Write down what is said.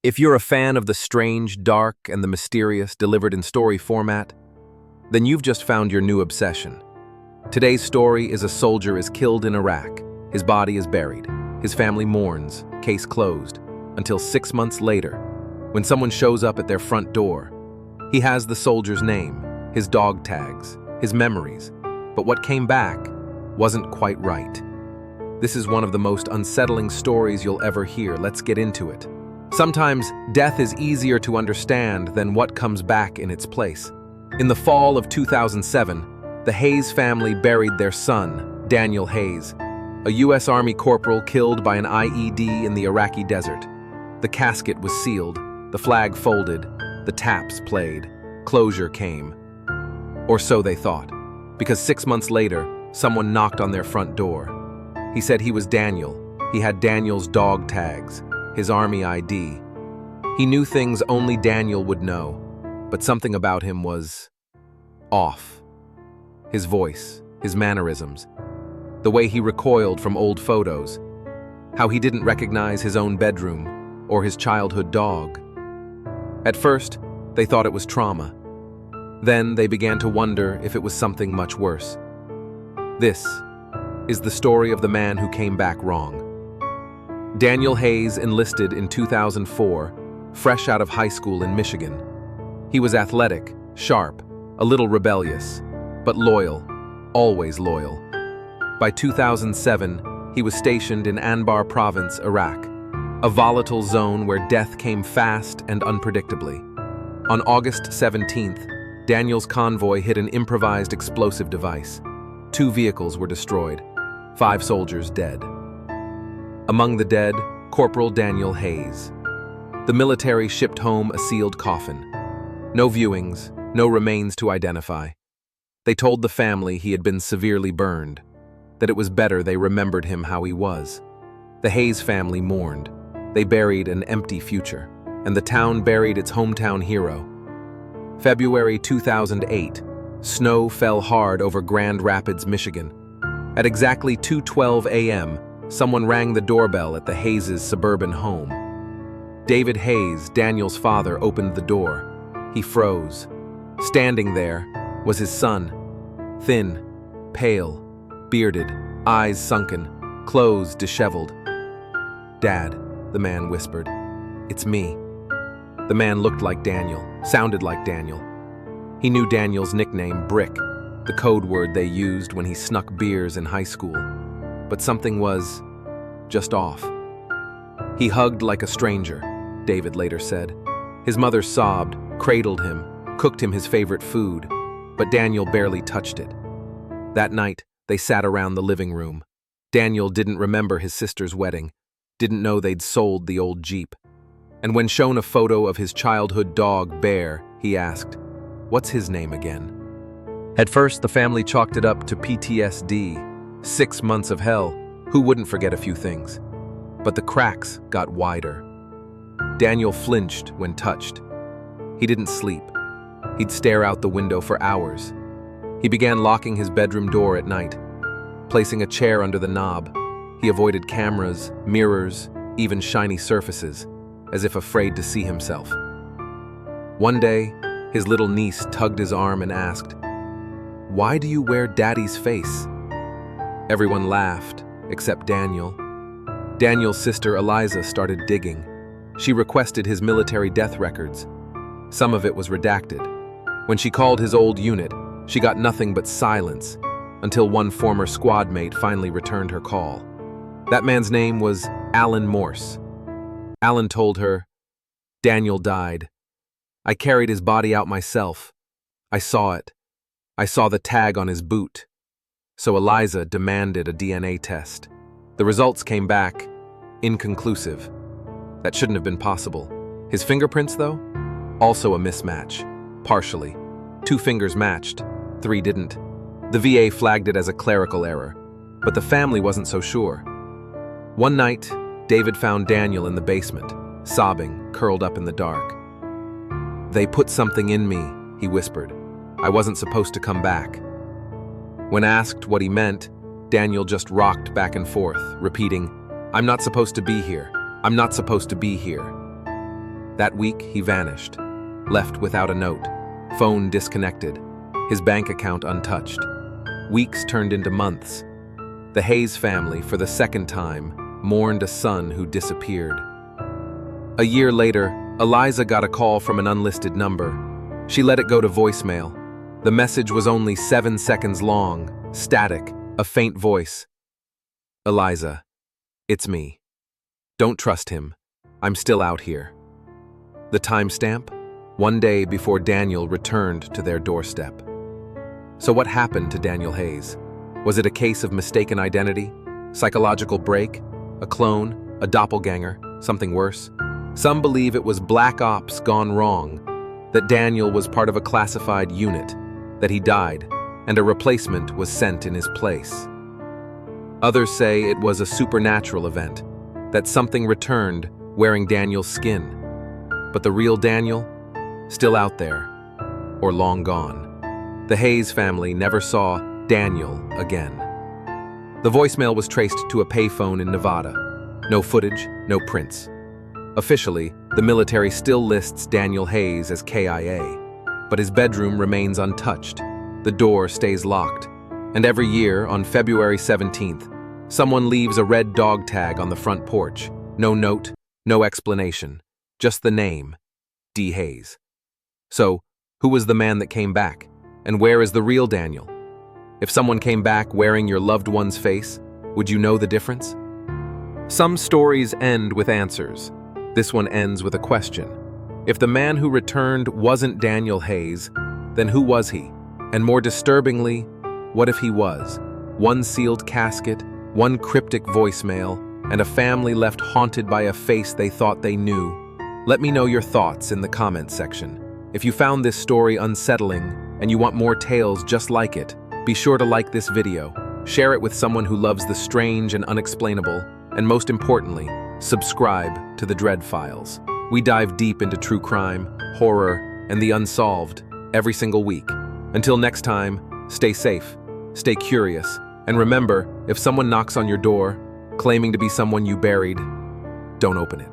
If you're a fan of the strange, dark, and the mysterious delivered in story format, then you've just found your new obsession. Today's story is a soldier is killed in Iraq. His body is buried. His family mourns, case closed, until 6 months later, when someone shows up at their front door. He has the soldier's name, his dog tags, his memories, but what came back wasn't quite right. This is one of the most unsettling stories you'll ever hear. Let's get into it. Sometimes death is easier to understand than what comes back in its place. In the fall of 2007, the Hayes family buried their son, Daniel Hayes, a U.S. Army corporal killed by an IED in the Iraqi desert. The casket was sealed, the flag folded, the taps played, closure came. Or so they thought, because 6 months later, someone knocked on their front door. He said he was Daniel. He had Daniel's dog tags, his Army ID. He knew things only Daniel would know, but something about him was off. His voice, his mannerisms, the way he recoiled from old photos, how he didn't recognize his own bedroom or his childhood dog. At first, they thought it was trauma. Then they began to wonder if it was something much worse. This is the story of the man who came back wrong. Daniel Hayes enlisted in 2004, fresh out of high school in Michigan. He was athletic, sharp, a little rebellious, but loyal, always loyal. By 2007, he was stationed in Anbar Province, Iraq, a volatile zone where death came fast and unpredictably. On August 17th, Daniel's convoy hit an improvised explosive device. 2 vehicles were destroyed, 5 soldiers dead. Among the dead, Corporal Daniel Hayes. The military shipped home a sealed coffin. No viewings, no remains to identify. They told the family he had been severely burned, that it was better they remembered him how he was. The Hayes family mourned. They buried an empty future, and the town buried its hometown hero. February 2008, snow fell hard over Grand Rapids, Michigan. At exactly 2:12 a.m., someone rang the doorbell at the Hayes' suburban home. David Hayes, Daniel's father, opened the door. He froze. Standing there was his son, thin, pale, bearded, eyes sunken, clothes disheveled. "Dad," the man whispered. "It's me." The man looked like Daniel, sounded like Daniel. He knew Daniel's nickname, Brick, the code word they used when he snuck beers in high school. But something was just off. He hugged like a stranger, David later said. His mother sobbed, cradled him, cooked him his favorite food, but Daniel barely touched it. That night, they sat around the living room. Daniel didn't remember his sister's wedding, didn't know they'd sold the old Jeep. And when shown a photo of his childhood dog, Bear, he asked, "What's his name again?" At first, the family chalked it up to PTSD, 6 months of hell. Who wouldn't forget a few things? But the cracks got wider. Daniel flinched when touched. He didn't sleep. He'd stare out the window for hours. He began locking his bedroom door at night, placing a chair under the knob. He avoided cameras, mirrors, even shiny surfaces, as if afraid to see himself. One day, his little niece tugged his arm and asked, "Why do you wear Daddy's face?" Everyone laughed, except Daniel. Daniel's sister Eliza started digging. She requested his military death records. Some of it was redacted. When she called his old unit, she got nothing but silence, until one former squad mate finally returned her call. That man's name was Alan Morse. Alan told her, "Daniel died. I carried his body out myself. I saw it. I saw the tag on his boot." So Eliza demanded a DNA test. The results came back inconclusive. That shouldn't have been possible. His fingerprints, though? Also a mismatch. Partially. 2 fingers matched, 3 didn't. The VA flagged it as a clerical error, but the family wasn't so sure. One night, David found Daniel in the basement, sobbing, curled up in the dark. "They put something in me," he whispered. "I wasn't supposed to come back." When asked what he meant, Daniel just rocked back and forth, repeating, "I'm not supposed to be here. I'm not supposed to be here." That week, he vanished, left without a note, phone disconnected, his bank account untouched. Weeks turned into months. The Hayes family, for the second time, mourned a son who disappeared. A year later, Eliza got a call from an unlisted number. She let it go to voicemail. The message was only 7 seconds long, static, a faint voice. "Eliza, it's me. Don't trust him. I'm still out here." The timestamp? One day before Daniel returned to their doorstep. So what happened to Daniel Hayes? Was it a case of mistaken identity? Psychological break? A clone? A doppelganger? Something worse? Some believe it was black ops gone wrong, that Daniel was part of a classified unit, that he died, and a replacement was sent in his place. Others say it was a supernatural event, that something returned wearing Daniel's skin. But the real Daniel? Still out there, or long gone. The Hayes family never saw Daniel again. The voicemail was traced to a payphone in Nevada. No footage, no prints. Officially, the military still lists Daniel Hayes as KIA, but his bedroom remains untouched. The door stays locked. And every year, on February 17th, someone leaves a red dog tag on the front porch. No note, no explanation, just the name, D. Hayes. So, who was the man that came back? And where is the real Daniel? If someone came back wearing your loved one's face, would you know the difference? Some stories end with answers. This one ends with a question. If the man who returned wasn't Daniel Hayes, then who was he? And more disturbingly, what if he was? One sealed casket, one cryptic voicemail, and a family left haunted by a face they thought they knew. Let me know your thoughts in the comments section. If you found this story unsettling and you want more tales just like it, be sure to like this video, share it with someone who loves the strange and unexplainable, and most importantly, subscribe to the Dread Files. We dive deep into true crime, horror, and the unsolved every single week. Until next time, stay safe, stay curious, and remember, if someone knocks on your door, claiming to be someone you buried, don't open it.